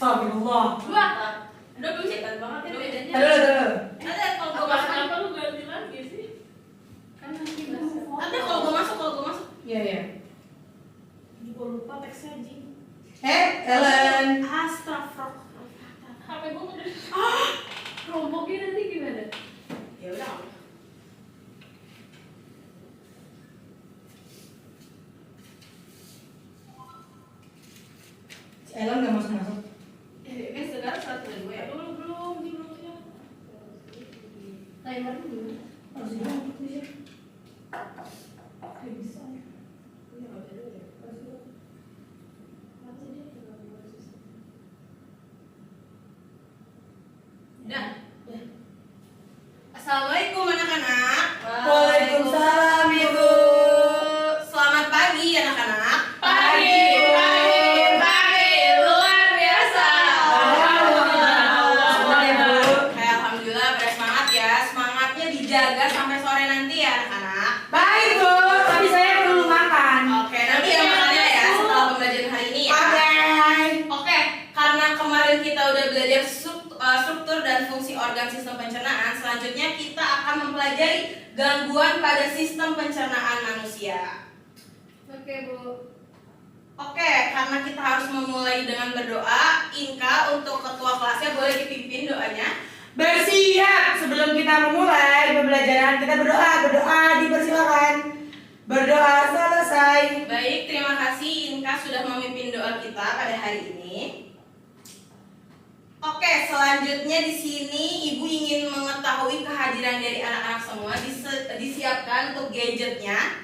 Astagfirullah. Dua. Udah belum sih? Banget ya bedanya. Aduh. Ada kalau gue masuk. Kenapa lu ganti lagi sih? Kan nanti ada kalau gue masuk. Iya. Gue lupa teksnya Ji. Ellen. Astagfirullah. HP gue udah. Romboknya nanti gimana? Ya udah. Ellen nggak masuk. Sekarang satu dan gue ya. Belum ya. Timer dulu. Harus dibantu ya. Kayak bisa. Udah. Assalamualaikum anak-anak. Waalaikumsalam, Ibu. Selamat pagi anak-anak. Pagi, luar biasa. Alhamdulillah pada semangat ya. Semangatnya dijaga sampai sore nanti ya anak-anak. Baik, Bu. Tapi saya perlu makan. Oke, nanti ya makannya ya setelah pembelajaran hari ini ya. Oke, karena kemarin kita udah belajar struktur dan fungsi organ sistem pencernaan, selanjutnya kita akan mempelajari gangguan pada sistem pencernaan manusia. Oke, Bu. Oke, karena kita harus memulai dengan berdoa, Inka untuk ketua kelasnya boleh dipimpin doanya. Bersiap sebelum kita memulai pembelajaran, kita berdoa dipersilakan. Berdoa selesai. Baik, terima kasih Inka sudah memimpin doa kita pada hari ini. Oke, selanjutnya di sini Ibu ingin mengetahui kehadiran dari anak-anak semua. Disiapkan untuk gadgetnya.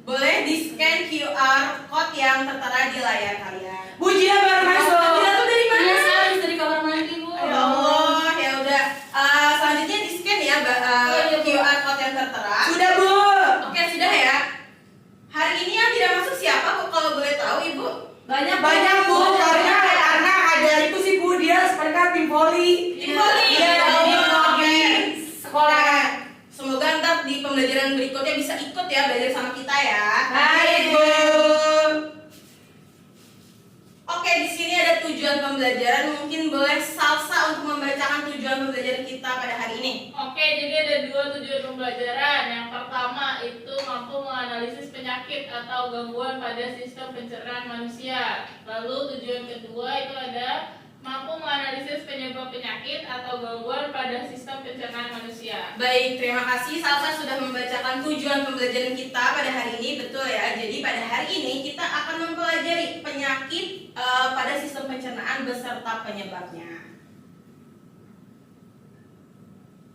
Boleh di-scan QR code yang tertera di layar kalian. Bu Jia baru masuk. Gila tuh dari mana? Habis dari kamar mandi, Bu. Ya Allah, ya udah. Selanjutnya di-scan ya QR code yang tertera. Sudah, Bu. Oke, sudah ya. Hari ini yang tidak masuk siapa, Bu? Kalau boleh tahu, Ibu? Banyak Bu, karena ada itu sih Bu, dia mereka tim voli. Tim voli. Iya, Oh, tim voli oke. sekolah. Semoga ntar di pembelajaran berikutnya bisa ikut ya, belajar sama kita ya. Baik, Bu. Oke, di sini ada tujuan pembelajaran. Mungkin boleh Salsa untuk membacakan tujuan pembelajaran kita pada hari ini. Oke, jadi ada dua tujuan pembelajaran. Yang pertama itu mampu menganalisis penyakit atau gangguan pada sistem pencernaan manusia. Lalu tujuan kedua itu ada mampu menganalisis penyebab penyakit atau gangguan pada sistem pencernaan manusia. Baik, terima kasih Salsa sudah membacakan tujuan pembelajaran kita pada hari ini. Betul ya, jadi pada hari ini kita akan mempelajari penyakit pada sistem pencernaan beserta penyebabnya.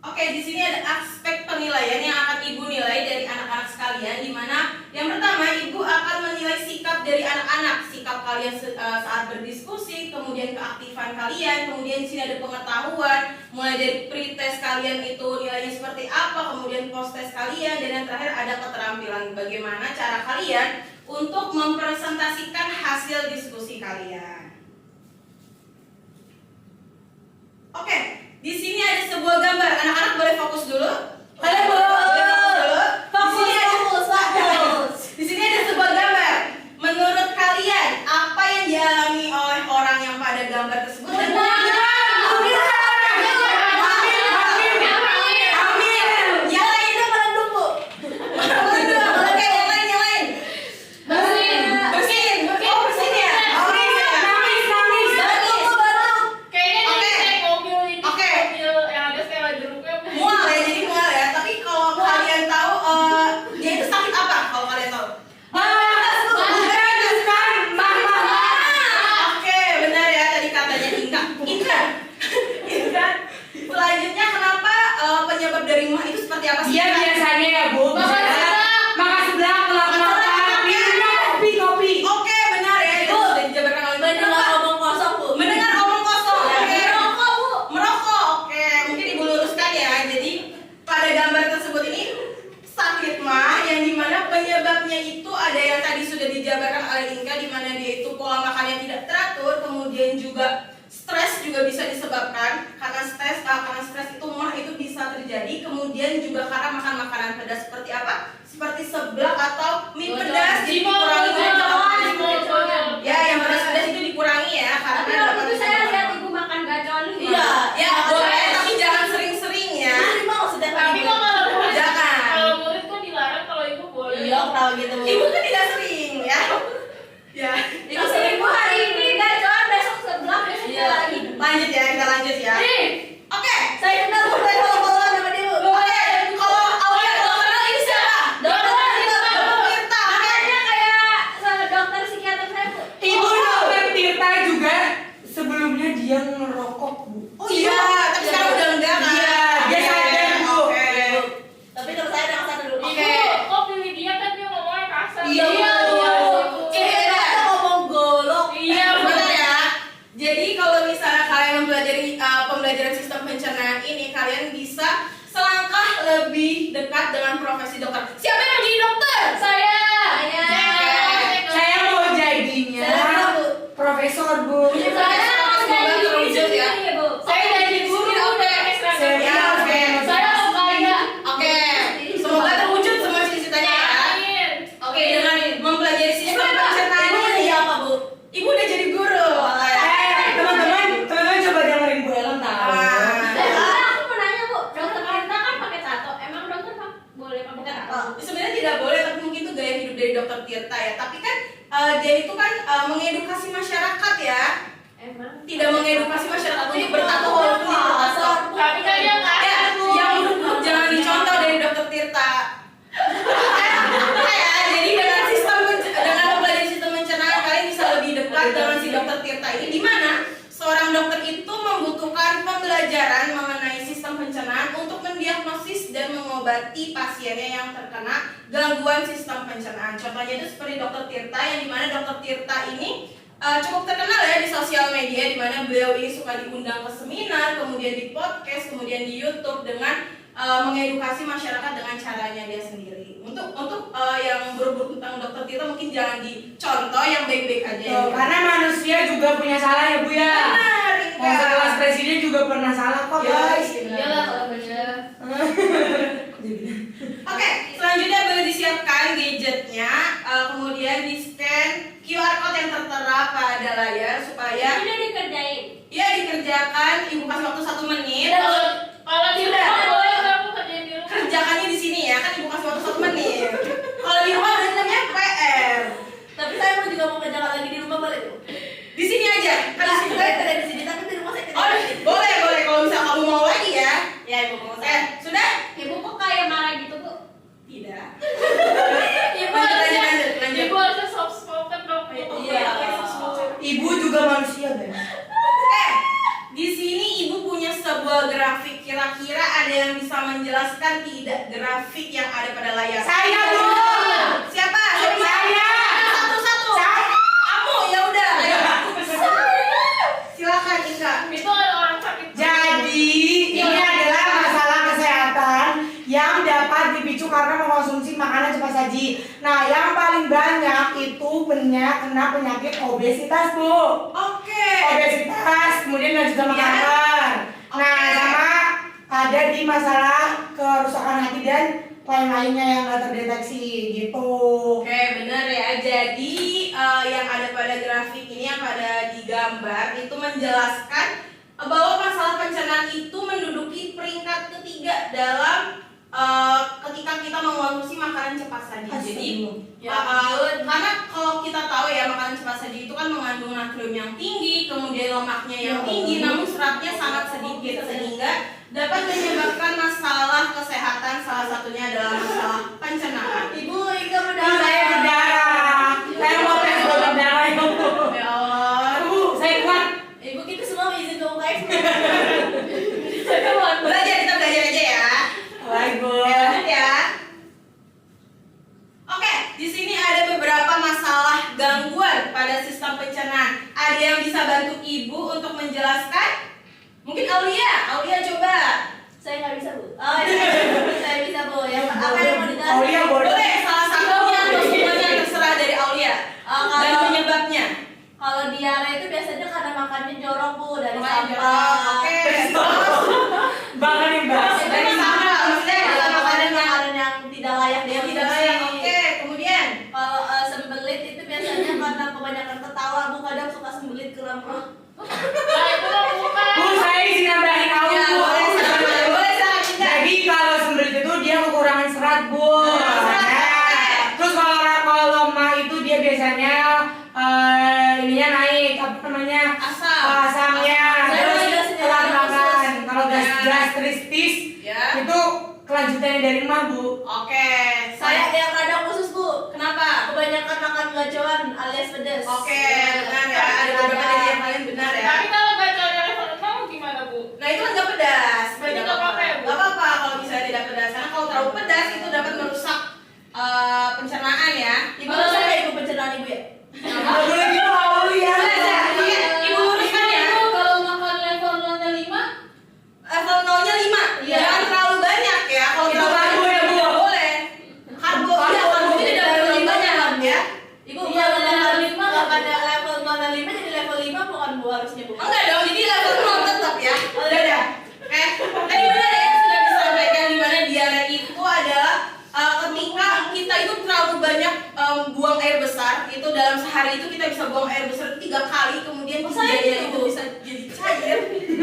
Oke, di sini ada aspek penilaian yang akan Ibu nilai dari anak-anak sekalian, di mana yang pertama Ibu akan menilai sikap dari anak-anak, sikap kalian saat berdiskusi, kemudian keaktifan kalian, kemudian di sini ada pengetahuan, mulai dari pretest kalian itu nilainya seperti apa, kemudian post-test kalian, dan yang terakhir ada keterampilan bagaimana cara kalian untuk mempresentasikan hasil diskusi kalian. Oke, di sini ada sebuah gambar. Anak-anak boleh fokus dulu. Boleh, Bu. Di sini ada sebuah gambar. Menurut kalian, apa yang dialami oleh orang yang pada gambar tersebut? Nyalain dong, meredup, Bu. Meredup. Oke, nyalain. Bersin. Oh, bersin ya. Nangis. Kayaknya Oke. ini kayak mobil ini, Oke. mobil yang ada setelah jeruknya. Mual ya, jadi mual ya. Tapi kalau kalian tahu, dia itu sakit apa? Kalau kalian tahu? Oke, benar ya tadi katanya Inka. Selanjutnya kenapa penyebab dari mual itu seperti apa sih? Dia biasanya ya Bu, makan sebelah kelap-kelapan, minum kopi. Oke, benar ya. Itu sudah dijabarkan oleh Mendengar omong kosong, Bu. Mendengar omong kosong. Oke. Merokok, Bu. Merokok. Oke, mungkin Ibu luruskan ya. Jadi pada gambar tersebut ini sakit mah yang dimana penyebabnya itu ada yang tadi sudah dijabarkan oleh Inka, dimana dia itu pola makannya tidak teratur, kemudian juga stres juga bisa disebabkan karena stres itu mah itu bisa terjadi, kemudian juga karena makan makanan pedas seperti apa? Seperti seblak atau mie pedas, jadi dikurangi aja. Ya, yang pedas-pedas itu dikurangi ya karena dapat Iya, kenapa gitu? Ibu kan tidak sering ya. Ya. Ibu sering Bu hari ini guys, soalnya besok sebelah besok Iya. lagi. Lanjut ya, kita lanjut ya. Nih, Oke. Saya kenal Bu, saya follow-followan sama dia Bu. Oke, kalau Aulia kalau kenal ini siapa? Dokter Tirta. Dokter Tirta. Oke. Makanya kayak dokter psikiater saya Bu. Ibu Dokter Tirta juga sebelumnya dia ngerokok, Bu. Oh iya, tapi sekarang udah enggak kan? Iya, dia sadar, Bu. Oke. Tapi kalau saya udah kesana dulu. Oke. kok pilih dia kan dia ngomongnya kasar. Iya, Bu. Kita ngomong golok. Iya, Bu. Benar ya. Jadi kalau misalnya kalian mempelajari pembelajaran sistem pencernaan ini, kalian bisa selangkah lebih dekat dengan profesi dokter. Siapa yang mau jadi dokter? Saya. Saya mau jadinya Saya Bu. profesor, Bu. Saya mau Semoga jadi terwujud ya. ya Bu. Saya jadi guru dan Saya Ya, oke. Saya mau kaya. Oke. Semoga terwujud semua cita-citanya ya. Amin. Oke, dengan mempelajari sistem pencernaan Ibu ini, jadi apa Bu? Ibu udah jadi guru. Teman-teman coba dengerin Bu Ellen tahu. Aku mau nanya Bu, dokter Tirta kan pakai tato. Emang dokter boleh pakai tato? Sebenarnya tidak boleh, tapi mungkin itu gaya hidup dari dokter Tirta ya. Tapi kan dia itu kan mengedukasi masyarakat ya. Emang? Tidak mengedukasi masyarakat untuk bertato walaupun itu tato. Tapi kan dia nggak Ya, ada, Bu. yang buruk jangan dicontoh dari dokter Tirta. Ya, jadi dengan mempelajari sistem pencernaan kalian bisa lebih dekat dengan si dokter Tirta ini, di mana seorang dokter itu membutuhkan pembelajaran mengenai sistem pencernaan untuk mendiagnosis dan mengobati pasiennya yang terkena gangguan sistem pencernaan. Contohnya itu seperti dokter Tirta, yang dimana dokter Tirta ini cukup terkenal ya di sosial media, di mana beliau ini suka diundang ke seminar, kemudian di podcast, kemudian di YouTube dengan mengedukasi masyarakat dengan caranya dia sendiri. Untuk yang buruk-buruk tentang dokter Tirta mungkin jangan dicontoh, yang baik-baik aja. Tuh, karena manusia juga punya salah ya, Bu ya. Benar, Mau sekelas presiden juga pernah salah kok, Iya, guys. Iyalah kalau bener. Oke, selanjutnya boleh disiapkan gadgetnya, kemudian di scan QR code yang tertera pada layar supaya Ini dikerjain. ya dikerjakan. Ibu kasih waktu 1 menit. Kalau di Sudah. rumah boleh nggak Bu kerjain di rumah? Kerjakannya di sini ya, kan ibu kasih waktu 1 menit. Kalau di rumah berarti namanya PR. Tapi saya mau juga mau kerjakan lagi di rumah boleh Bu? Di sini aja, kan di sini. Saya kerja di sini tapi di rumah saya kerja. Oh, boleh kalau misal kamu mau lagi ya. Ya Ibu mau saya. Sudah? Ibu kok kayak marah gitu Bu? Tidak. Ibu Lanjut, harusnya lanjut. Ibu harusnya soft spoken dong. Iya. Ibu juga manusia, guys. Di sini ibu punya sebuah grafik. Kira-kira ada yang bisa menjelaskan tidak grafik yang ada pada layar? Saya, Bu. Siapa? Saya. Satu-satu. Saya. Kamu ya udah. Ayo. Silakan Ika. Itu ada orang sakit. Jadi, ini adalah masalah kesehatan yang dapat dipicu karena mengkonsumsi makanan cepat saji. Nah, yang paling banyak itu kena penyakit obesitas, Bu. Oke. Obesitas, kemudian lanjut sama Ya. kanker. Nah, Oke. sama ada di masalah kerusakan hati dan lain-lainnya yang nggak terdeteksi gitu. Oke, benar ya. Jadi yang ada pada grafik ini, yang pada digambar itu menjelaskan bahwa masalah pencernaan itu menduduki peringkat ketiga dalam ketika kita mengonsumsi makanan cepat saji. Jadi karena kalau kita tahu ya, makanan cepat saji itu kan mengandung natrium yang tinggi, kemudian lemaknya yang tinggi, namun seratnya sangat sedikit sehingga dapat menyebabkan masalah kesehatan, salah satunya adalah masalah pencernaan. Ibu Ika Ibu berdarah. saya berdarah. Saya mau tes donor darah, Ibu. Ya Allah. Bu, saya kuat. Ibu kita semua izin ke UKS. Belajar, kita belajar aja ya. Baik, Bu. Lanjut ya. Oke, di sini ada beberapa masalah gangguan pada sistem pencernaan. Ada yang bisa bantu ibu untuk menjelaskan? Mungkin Aulia coba. Saya nggak bisa Bu. Oh iya, saya bisa Bu. Yang apa yang mau dijelasin? Aulia boleh. Boleh, salah satunya atau semuanya terserah dari Aulia. Dan Kalau penyebabnya. kalau diare itu biasanya karena makannya jorok Bu dari Makan jorok. sampah. Oke. Bahkan yang bahas. Dari sampah, maksudnya adalah makanan yang makanan yang tidak layak tidak dikonsumsi. layak. Oke, kemudian. Kalau sembelit itu biasanya karena kebanyakan ketawa Bu, kadang suka sembelit kram perut. Nah, itu kan bukan. Bu, saya izin nambahin tahu, Ya, Bu. boleh silakan Cinta. Jadi kalau sembelit itu dia kekurangan serat, Bu. Serat. Nah, 5, Bu. Oke, Saya yang radang khusus Bu. kenapa? Kebanyakan makan gacoan alias pedas. Oke, benar ya. Ada beberapa dari yang lain benar ya. Tapi kalau gacoannya level 0 gimana, Bu? Nah itu kan nggak pedas. Berarti Tidak nggak apa-apa ya, Bu? Nggak apa-apa kalau misalnya tidak pedas. Karena kalau terlalu pedas itu dapat merusak pencernaan ya. Ibu saya ibu pencernaan ibu ya. Nggak boleh gitu awal ya. Oke, ibu luruskan ya. Kalau makan level 0-5 Level 0-nya 5. Iya. Jangan terlalu banyak ya. Kalau Itu terlalu karbo ya, Bu? nggak boleh. Karbo, iya karbo itu tidak boleh terlalu banyak ya. Ibu Iya, kalau benar. level 5 nggak pada level 0-5 jadi level 5 bukan Bu harusnya Bu. Enggak dong, jadi level 0 tetap ya. Udah. Oke. Tadi benar ya sudah disampaikan di mana diare itu adalah ketika kita itu terlalu banyak buang air besar, itu dalam sehari itu kita bisa buang air besar 3 kali, kemudian Saya kejadian itu itu. bisa jadi cair.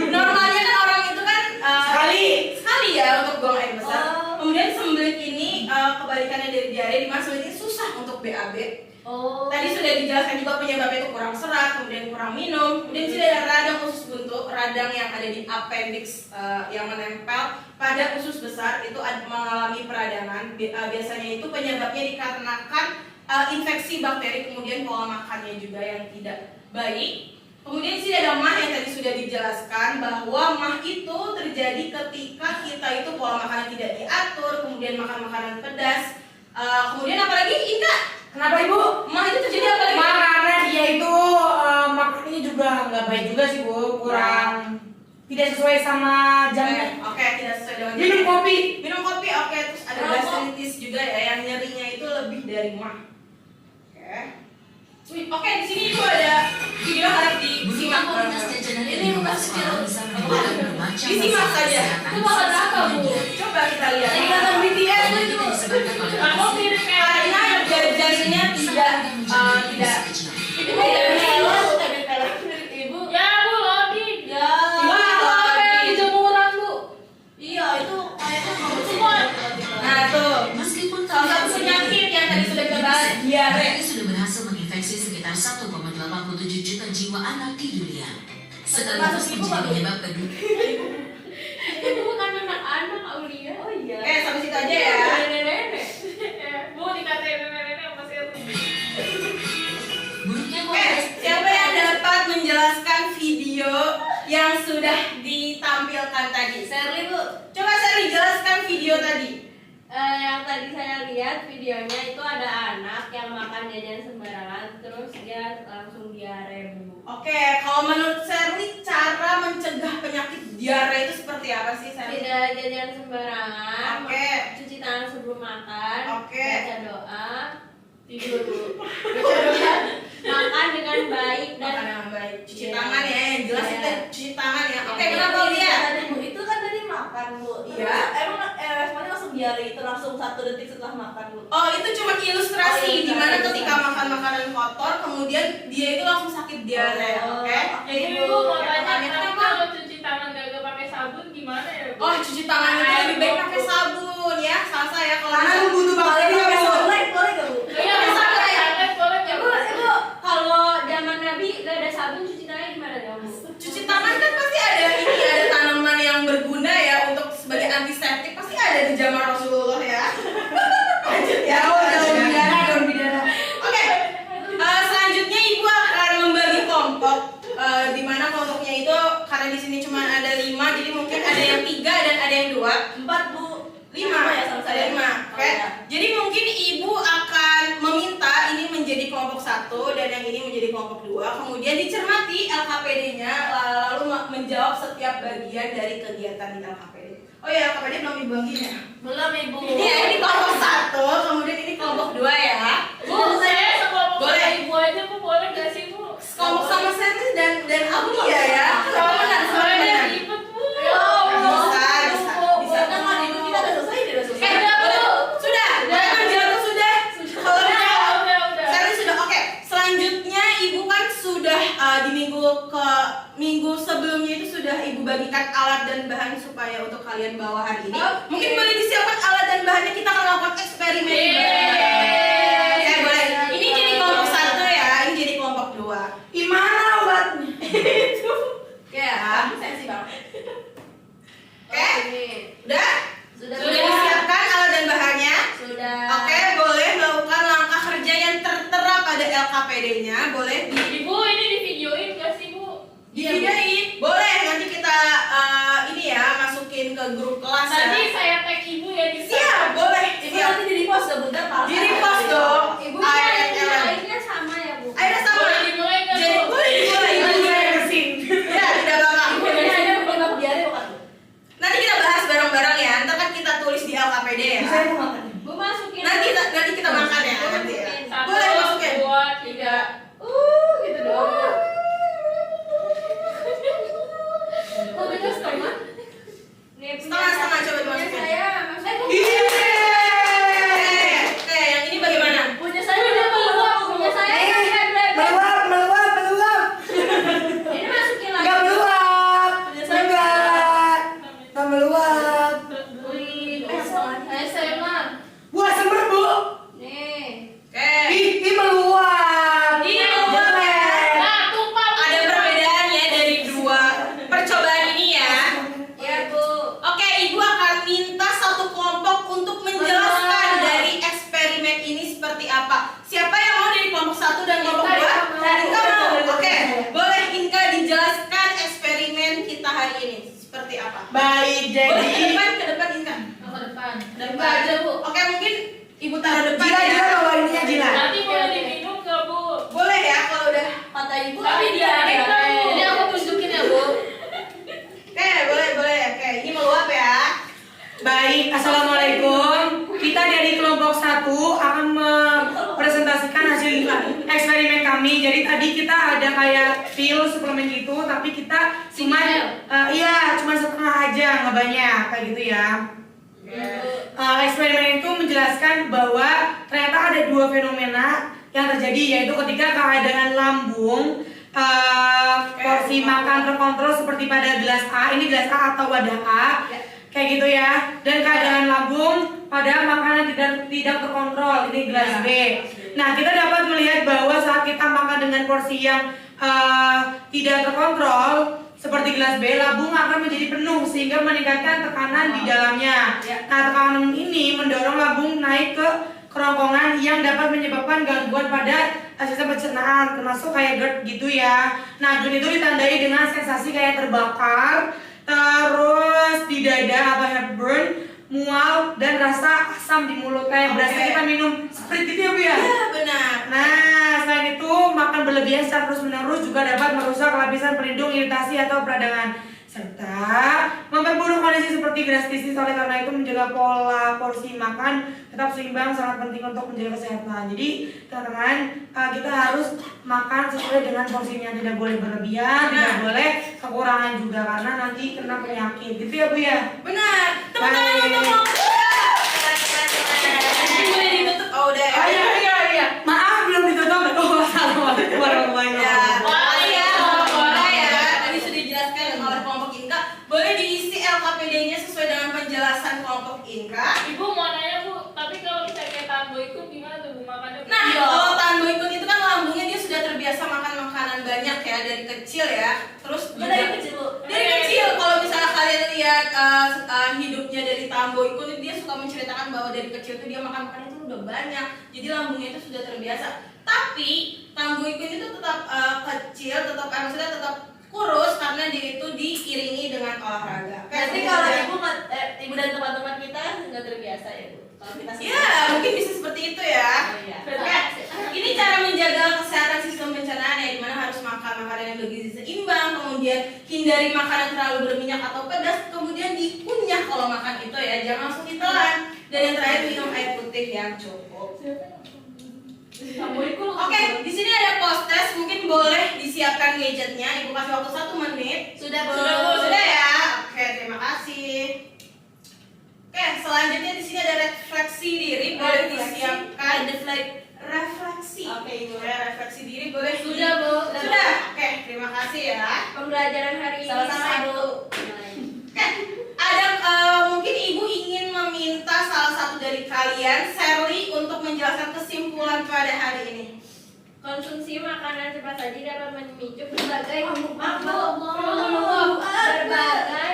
Normalnya kan orang itu kan sekali ya untuk buang air besar. Oh. Kemudian sembelit ini kebalikannya dari diare, di mana sembelit ini susah untuk BAB. Oh. Tadi sudah dijelaskan juga penyebabnya itu kurang serat, kemudian kurang minum, kemudian sudah ada radang usus buntu, radang yang ada di appendix yang menempel pada usus besar itu mengalami peradangan. Biasanya itu penyebabnya dikarenakan infeksi bakteri, kemudian pola makannya juga yang tidak baik. Kemudian sih ada mah yang tadi sudah dijelaskan bahwa mah itu terjadi ketika kita itu pola makannya tidak diatur, kemudian makan makanan pedas. Kemudian apalagi Inka? Kenapa, Ibu? Mah itu terjadi apa lagi? Karena dia itu makannya juga nggak baik juga sih, Bu. Kurang tidak sesuai sama jamnya. Oke, tidak sesuai dengan Minum kopi. Minum kopi, oke. Terus ada Rokok. gastritis juga ya, yang nyerinya itu lebih dari mah. Oke. Oke, di sini itu ada video harap disimak. Ini bukan kecil. Disimak saja. Itu makan apa Bu? Coba kita lihat. Ini makan BTS itu. Aku mirip kayak Karena jarinya tidak Ibu dari melon bukan dari melon. Ibu. ya Bu Lodi. Ya. Wah, Itu apa Lodi. yang di jemuran Bu? Iya itu kayaknya kamu Semua. Nah, tuh. Meskipun Salah satu penyakit yang tadi sudah kita bahas, diare. ini sudah berhasil menginfeksi sekitar 1,87 juta jiwa anak di dunia. Sekaligus Termasuk ibu, menjadi Pak, Bu? penyebab kedua. Ibu bukan anak-anak Aulia. Oh iya. Sampai situ aja ya. Nenek-nenek. Bu dikatain nenek-nenek sama si Buruknya Oke, siapa yang dapat menjelaskan video yang sudah ditampilkan tadi? Shirley Bu. Coba Sherly jelaskan video tadi. Yang tadi saya lihat videonya itu ada anak yang makan jajan sembarangan terus dia langsung diare Bu. Oke, kalau menurut Sherly cara mencegah penyakit diare itu seperti apa sih Sherly? Tidak jajan sembarangan. Oke. Cuci tangan sebelum makan. Oke. Baca doa. Tidur Bu. Baca doa. Makan dengan baik dan Makan dengan baik. Cuci Iya. tangan ya, yang jelas Iya. itu cuci tangan ya. Oke, Iya, kenapa iya, Lia? tadi, Bu. Itu kan tadi makan Bu. Iya. Terus, emang responnya langsung diare itu langsung 1 detik setelah makan Bu. Oh, itu cuma ilustrasi Oh, iya, di mana iya. ketika makan makanan kotor kemudian dia itu langsung sakit diare, Oh, oke? Jadi Bu. Bu mau tanya, Makanya tapi kenapa? kalau cuci tangan gak pakai sabun gimana ya Bu? Oh, cuci tangan itu lebih baik pakai sabun ya. Salsa ya kalau Karena bisa- lu butuh bakteri Boleh nggak, Bu? boleh gak Bu? Iya, bisa pakai sabun boleh nggak Ibu, Bu? ibu, kalau zaman Nabi gak ada sabun cuci tangannya gimana dong Bu? Cuci tangan kan pasti ada ini, ada tanaman yang berguna ya untuk sebagai antiseptik, pasti ada di zaman Rasulullah ya. Lanjut ya. Daun bidara. Oke. Selanjutnya Ibu akan membagi kelompok di mana kelompoknya itu karena di sini cuma ada 5, jadi mungkin ada yang 3 dan ada yang 2. 4 Bu. 5 ya sama ada saya. 5. Oke. Oh, ya. Jadi mungkin Ibu akan meminta ini menjadi kelompok 1 dan yang ini menjadi kelompok 2. Kemudian dicermati LKPD-nya lalu menjawab setiap bagian dari kegiatan di LKPD. Oh ya, LKPD belum Ibu bagiin ya. Belum Ibu. Ini kelompok 1, kemudian ini kelompok 2 ya. Bu, saya sekelompok Boleh. sama ibu aja Bu, boleh gak sih Bu? Kelompok sama Sherly dan Aulia ya. Soalnya Soalnya ribet Bu. Ya Allah. Bisa. Kan kan ibu kita udah selesai dia udah selesai. Udah, Bu. Sudah, jangan jatuh sudah. Kalau Udah. Sherly sudah oke. Selanjutnya Ibu kan sudah di minggu sebelumnya itu sudah Ibu bagikan alat dan bahan supaya untuk kalian bawa hari ini. Oke. Mungkin boleh disiapkan alat dan bahannya, kita akan lakukan eksperimen. Yeay. Ya boleh. Ini jadi kelompok 1 ya, ini jadi kelompok 2. Gimana obatnya? Ya. Sensi banget. Oke. Ini. Udah? Sudah Sudah disiapkan alat dan LKPD-nya boleh Ibu ini di videoin gak sih Bu? divideoin. Boleh nanti kita ini ya masukin ke grup kelas ya. Nanti saya tag Ibu ya di Siap, boleh. Ibu Siap. nanti di repost ya Bunda. Di repost dong. Ibu ARL. lainnya sama ya Bu. Akhirnya sama. Boleh dimulai gak Jadi Bu? boleh dimulai. Ibu saya bersin. Ya, tidak apa-apa. Ibu ini ada penyebab diare bukan Bu? Nanti kita bahas bareng-bareng ya. Ntar kan kita tulis di LKPD ya. Saya mau makan. Bu masukin. Nanti kita makan ya nanti ya. Satu, Boleh masukin. 2, 3. Gitu doang. Kok beda setengah? Nih Setengah-setengah, coba punya dimasukin. saya masukin. Oke, yang ini bagaimana? Punya saya udah meluap. Punya saya Meluap, meluap, meluap. Ini masukin lagi. Enggak meluap. Punya saya Enggak meluap. Wih, SMA. Buah semer, Bu. nih. Oke. Ih, meluap. Ini meluap ya. Nah, tumpah. Ada perbedaan ya dari dua percobaan ini ya. Ya Bu. Oke, Ibu akan minta satu kelompok untuk menjelaskan dari eksperimen ini seperti apa. Siapa yang mau dari kelompok 1 dan kelompok 2? Inka mau. Oke, boleh Inka dijelaskan eksperimen kita hari ini seperti apa? Baik, Boleh jadi ke depan Inka. Ke depan. Depan aja Bu. Oke, mungkin Ibu taruh depan Jila, ya. Jila bawa ininya Jila. Nanti boleh diminum gak Bu? Boleh ya kalau udah kata Ibu. Tapi diare kan Bu? Ini aku tunjukin ya Bu. Oke, boleh. Oke, ini meluap ya. Baik, Assalamualaikum. Kita dari kelompok 1 akan mempresentasikan hasil eksperimen kami. Jadi tadi kita ada kayak pil suplemen gitu, tapi kita cuma cuma setengah aja, nggak banyak kayak gitu ya. Eksperimen itu menjelaskan bahwa ternyata ada dua fenomena yang terjadi, yaitu ketika keadaan lambung porsi makan terkontrol seperti pada gelas A, ini gelas A atau wadah A, kayak gitu ya, dan keadaan lambung pada makanan tidak terkontrol, ini gelas B. Nah, kita dapat melihat bahwa saat kita makan dengan porsi yang tidak terkontrol seperti gelas B, lambung akan menjadi penuh sehingga meningkatkan tekanan di dalamnya. Nah, tekanan ini mendorong lambung naik ke kerongkongan yang dapat menyebabkan gangguan pada sistem pencernaan, termasuk kayak GERD gitu ya. Nah, GERD itu ditandai dengan sensasi kayak terbakar, terus di dada atau heartburn, mual, dan rasa asam di mulut kayak berasa kita minum Sprite gitu ya Bu ya? Iya, benar. Nah, selain itu makan berlebihan secara terus-menerus juga dapat merusak lapisan pelindung, iritasi atau peradangan, serta memperburuk kondisi seperti gastritis. Oleh karena itu menjaga pola porsi makan tetap seimbang sangat penting untuk menjaga kesehatan. Jadi teman-teman, kita harus makan sesuai dengan porsinya, tidak boleh berlebihan, tidak boleh kekurangan juga karena nanti kena penyakit. Gitu ya Bu ya? Benar. Teman-teman untuk kelompok. Ini boleh ditutup. Oh, udah ya. Iya. Maaf belum ditutup. Assalamualaikum warahmatullahi wabarakatuh. Boleh ya. Tadi sudah dijelaskan oleh kelompok Inka. Boleh diisi LKPD-nya sesuai dengan penjelasan kelompok Inka. Ibu mau nanya Bu, tapi kalau misalnya kayak Tambo ikut gimana tuh Bu makannya? Nah, kalau Tanbo ikut itu kan lambungnya dia sudah terbiasa makan makanan banyak ya dari kecil ya. Terus juga Dari kecil Bu. dari kecil kalau misalnya kalian lihat hidupnya dari Tambo ikut dia suka menceritakan bahwa dari kecil tuh dia makan makanan itu udah banyak. Jadi lambungnya itu sudah terbiasa. Tapi Tambo ikut itu tetap kecil, maksudnya tetap kurus karena dia itu diiringi dengan olahraga. Berarti kalau ibu dan teman-teman kita nggak terbiasa ya Bu. Kalau kita Ya, mungkin bisa seperti itu ya. Iya. Oke, ini cara menjaga kesehatan sistem pencernaan ya, dimana harus makan makanan yang bergizi seimbang, kemudian hindari makanan terlalu berminyak atau pedas, kemudian dikunyah kalau makan itu ya, jangan langsung ditelan. Dan yang terakhir minum air putih yang cukup. Oke, di sini ada post test, mungkin boleh disiapkan gadgetnya. Ibu kasih waktu 1 menit. Sudah Bu. Sudah ya. Oke, terima kasih. Oke, selanjutnya di sini ada refleksi diri, boleh disiapkan. Refleksi. Oke, Ibu. Ya, refleksi diri boleh. Sudah, Bu. Sudah. Oke, terima kasih ya. Pembelajaran hari ini Sama-sama, satu. Oke, ada mungkin Ibu ingin meminta salah satu dari kalian, Sherly, untuk menjelaskan kesimpulan pada hari ini. Konsumsi makanan cepat saji dapat memicu berbagai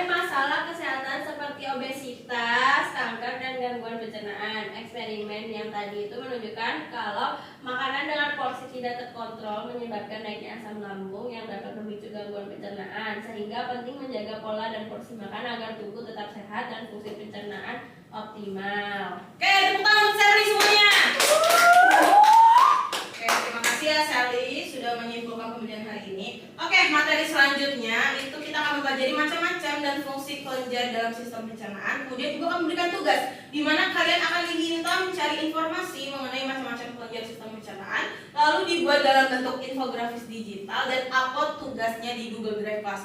masalah kesehatan seperti obesitas, obesitas, kanker, dan gangguan pencernaan. Eksperimen yang tadi itu menunjukkan kalau makanan dengan porsi tidak terkontrol menyebabkan naiknya asam lambung yang dapat memicu gangguan pencernaan. Sehingga penting menjaga pola dan porsi makan agar tubuh tetap sehat dan fungsi pencernaan optimal. Oke, tepuk tangan untuk Sally semuanya. Oke, terima kasih ya Sally sudah menyimpulkan pembelajaran hari ini. Oke, materi selanjutnya itu kita akan mempelajari macam-macam dan fungsi kelenjar dalam sistem pencernaan. Kemudian ibu akan memberikan tugas di mana kalian akan diminta mencari informasi mengenai macam-macam kelenjar sistem pencernaan, lalu dibuat dalam bentuk infografis digital dan upload tugasnya di Google Drive Class.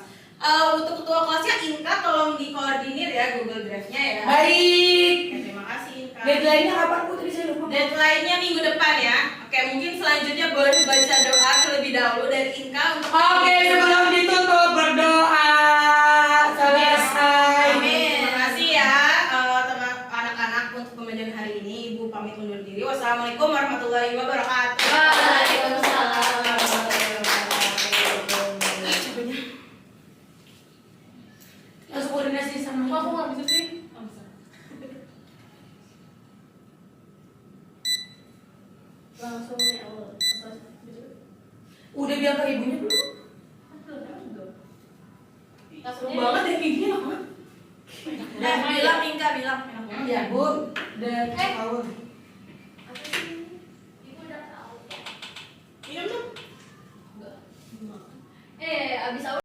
Untuk ketua kelasnya Inka tolong dikoordinir ya Google Drive-nya ya. Baik. Oke, terima kasih Inka. Deadline-nya kapan Putri, saya lupa. Deadline-nya minggu depan ya. Oke, mungkin selanjutnya boleh baca doa terlebih dahulu dari Inka untuk Oke, sebelum ditutup berdoa. Selesai. Amin. Terima kasih ya teman anak-anak untuk pembelajaran hari ini. Ibu pamit undur diri. Wassalamualaikum warahmatullahi wabarakatuh. Waalaikumsalam. Langsung koordinasi sama Kok aku nggak bisa sih? Oh, bisa. Langsung ya Allah. Udah bilang ke ibunya belum? Takutnya Banget ya giginya lama. Bilang Inka bilang. Ya, Bu. Dan tahun. Apa sih? Ibu udah tahu. Minum dong. Abis